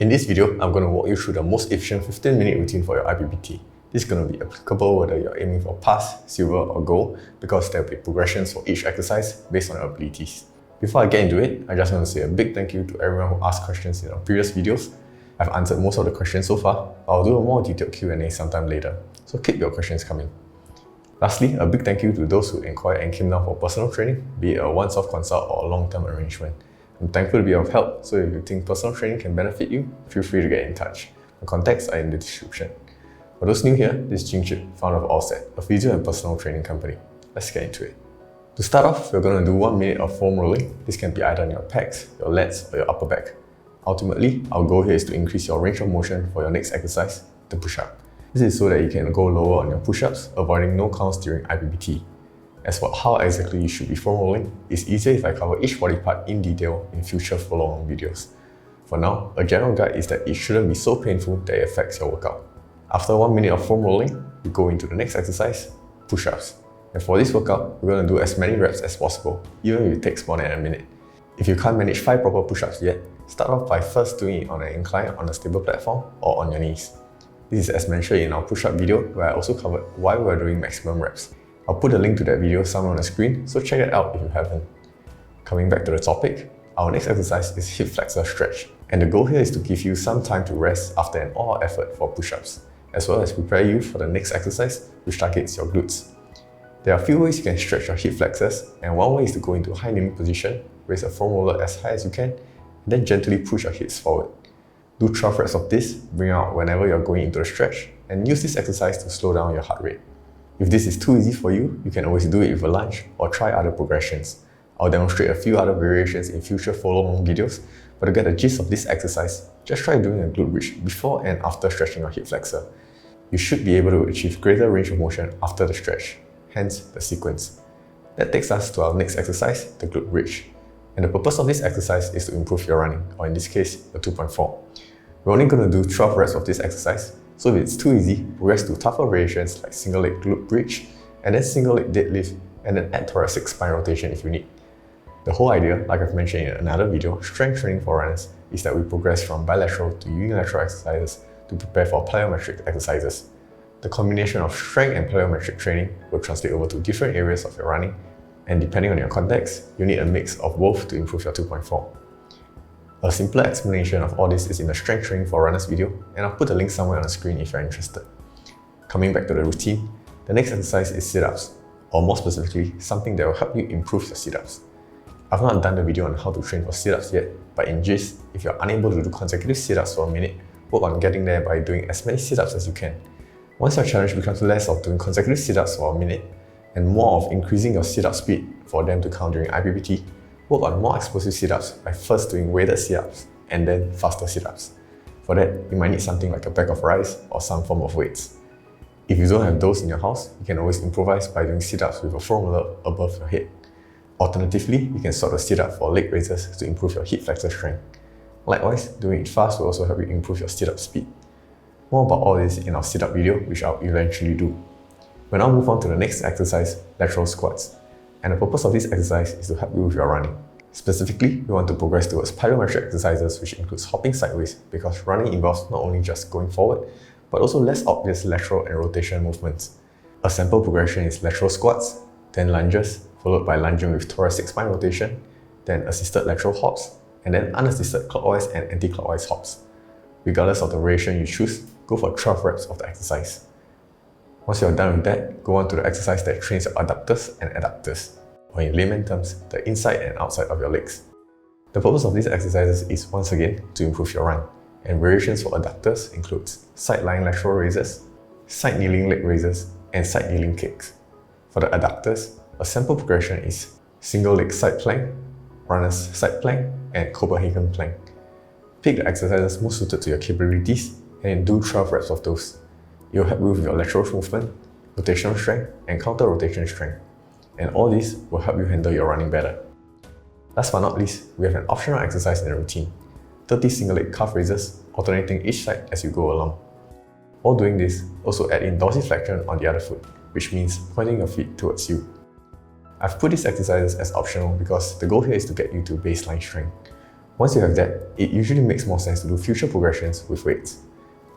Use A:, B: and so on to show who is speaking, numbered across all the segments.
A: In this video, I'm going to walk you through the most efficient 15-minute routine for your IPPT. This is going to be applicable whether you're aiming for pass, silver or gold, because there will be progressions for each exercise based on your abilities. Before I get into it, I just want to say a big thank you to everyone who asked questions in our previous videos. I've answered most of the questions so far, but I'll do a more detailed Q&A sometime later, so keep your questions coming. Lastly, a big thank you to those who inquired and came down for personal training, be it a once-off consult or a long-term arrangement. I'm thankful to be of help, so if you think personal training can benefit you, feel free to get in touch. The contacts are in the description. For those new here, this is Jing Zhi, founder of ALLSET, a physio and personal training company. Let's get into it. To start off, we're going to do 1 minute of foam rolling. This can be either on your pecs, your lats, or your upper back. Ultimately, our goal here is to increase your range of motion for your next exercise, the push-up. This is so that you can go lower on your push-ups, avoiding no counts during IPPT. As for how exactly you should be foam rolling, it's easier if I cover each body part in detail in future follow-along videos. For now, a general guide is that it shouldn't be so painful that it affects your workout. After 1 minute of foam rolling, we go into the next exercise, push-ups. And for this workout, we're going to do as many reps as possible, even if it takes more than a minute. If you can't manage 5 proper push-ups yet, start off by first doing it on an incline on a stable platform or on your knees. This is as mentioned in our push-up video, where I also covered why we're doing maximum reps. I'll put a link to that video somewhere on the screen, so check it out if you haven't. Coming back to the topic, our next exercise is hip flexor stretch, and the goal here is to give you some time to rest after an all-out effort for push-ups, as well as prepare you for the next exercise, which targets your glutes. There are a few ways you can stretch your hip flexors, and one way is to go into high kneeling position, raise a foam roller as high as you can, and then gently push your hips forward. Do 12 reps of this, bring out whenever you're going into the stretch, and use this exercise to slow down your heart rate. If this is too easy for you, you can always do it with a lunge or try other progressions. I'll demonstrate a few other variations in future follow-along videos, but to get the gist of this exercise, just try doing a glute bridge before and after stretching your hip flexor. You should be able to achieve greater range of motion after the stretch, hence the sequence. That takes us to our next exercise, the glute bridge. And the purpose of this exercise is to improve your running, or in this case, the 2.4. We're only going to do 12 reps of this exercise, so if it's too easy, progress to tougher variations like single leg glute bridge, and then single leg deadlift, and then add thoracic spine rotation if you need. The whole idea, like I've mentioned in another video, strength training for runners, is that we progress from bilateral to unilateral exercises to prepare for plyometric exercises. The combination of strength and plyometric training will translate over to different areas of your running, and depending on your context, you need a mix of both to improve your 2.4. A simpler explanation of all this is in the strength training for runners video, and I'll put a link somewhere on the screen if you're interested. Coming back to the routine, the next exercise is sit-ups, or more specifically, something that will help you improve your sit-ups. I've not done the video on how to train for sit-ups yet, but in gist, if you're unable to do consecutive sit-ups for a minute, work on getting there by doing as many sit-ups as you can. Once your challenge becomes less of doing consecutive sit-ups for a minute, and more of increasing your sit-up speed for them to count during IPPT, work on more explosive sit-ups by first doing weighted sit-ups and then faster sit-ups. For that, you might need something like a bag of rice or some form of weights. If you don't have those in your house, you can always improvise by doing sit-ups with a foam roller above your head. Alternatively, you can sort of sit-up for leg raises to improve your hip flexor strength. Likewise, doing it fast will also help you improve your sit-up speed. More about all this in our sit-up video, which I'll eventually do. We'll now move on to the next exercise, lateral squats. And the purpose of this exercise is to help you with your running. Specifically, we want to progress towards plyometric exercises, which includes hopping sideways, because running involves not only just going forward, but also less obvious lateral and rotation movements. A sample progression is lateral squats, then lunges, followed by lunging with thoracic spine rotation, then assisted lateral hops, and then unassisted clockwise and anti-clockwise hops. Regardless of the variation you choose, go for 12 reps of the exercise. Once you're done with that, go on to the exercise that trains your adductors and adductors, or in layman terms, the inside and outside of your legs. The purpose of these exercises is once again to improve your run, and variations for adductors includes side lying lateral raises, side kneeling leg raises, and side kneeling kicks. For the adductors, a sample progression is single leg side plank, runner's side plank, and Copenhagen plank. Pick the exercises most suited to your capabilities and do 12 reps of those. It will help you with your lateral movement, rotational strength, and counter rotation strength. And all these will help you handle your running better. Last but not least, we have an optional exercise in the routine, 30 single leg calf raises, alternating each side as you go along. While doing this, also add in dorsiflexion on the other foot, which means pointing your feet towards you. I've put these exercises as optional because the goal here is to get you to baseline strength. Once you have that, it usually makes more sense to do future progressions with weights.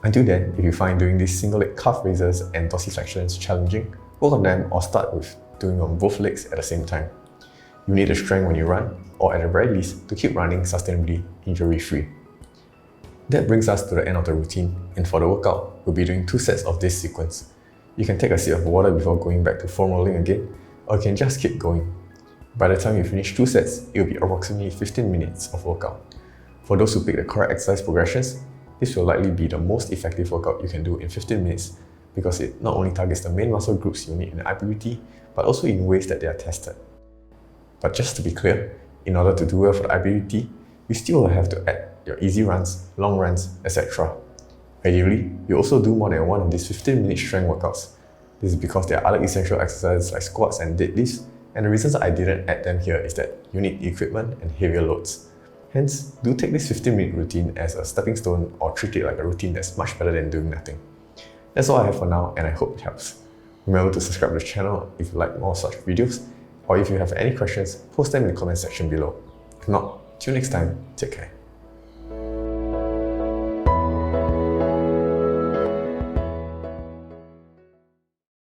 A: Until then, if you find doing these single leg calf raises and dorsiflexions challenging, work on them or start with doing on both legs at the same time. You need the strength when you run, or at the very least, to keep running sustainably injury-free. That brings us to the end of the routine, and for the workout, we'll be doing 2 sets of this sequence. You can take a sip of water before going back to foam rolling again, or you can just keep going. By the time you finish 2 sets, it will be approximately 15 minutes of workout. For those who pick the correct exercise progressions, this will likely be the most effective workout you can do in 15 minutes because it not only targets the main muscle groups you need in IPPT, but also in ways that they are tested. But just to be clear, in order to do well for the IPPT, you still will have to add your easy runs, long runs, etc. Ideally, you also do more than one of these 15-minute strength workouts. This is because there are other essential exercises like squats and deadlifts, and the reasons I didn't add them here is that you need equipment and heavier loads. Hence, do take this 15-minute routine as a stepping stone or treat it like a routine that's much better than doing nothing. That's all I have for now, and I hope it helps. Remember to subscribe to the channel if you like more such videos, or if you have any questions, post them in the comment section below. If not, till next time, take care.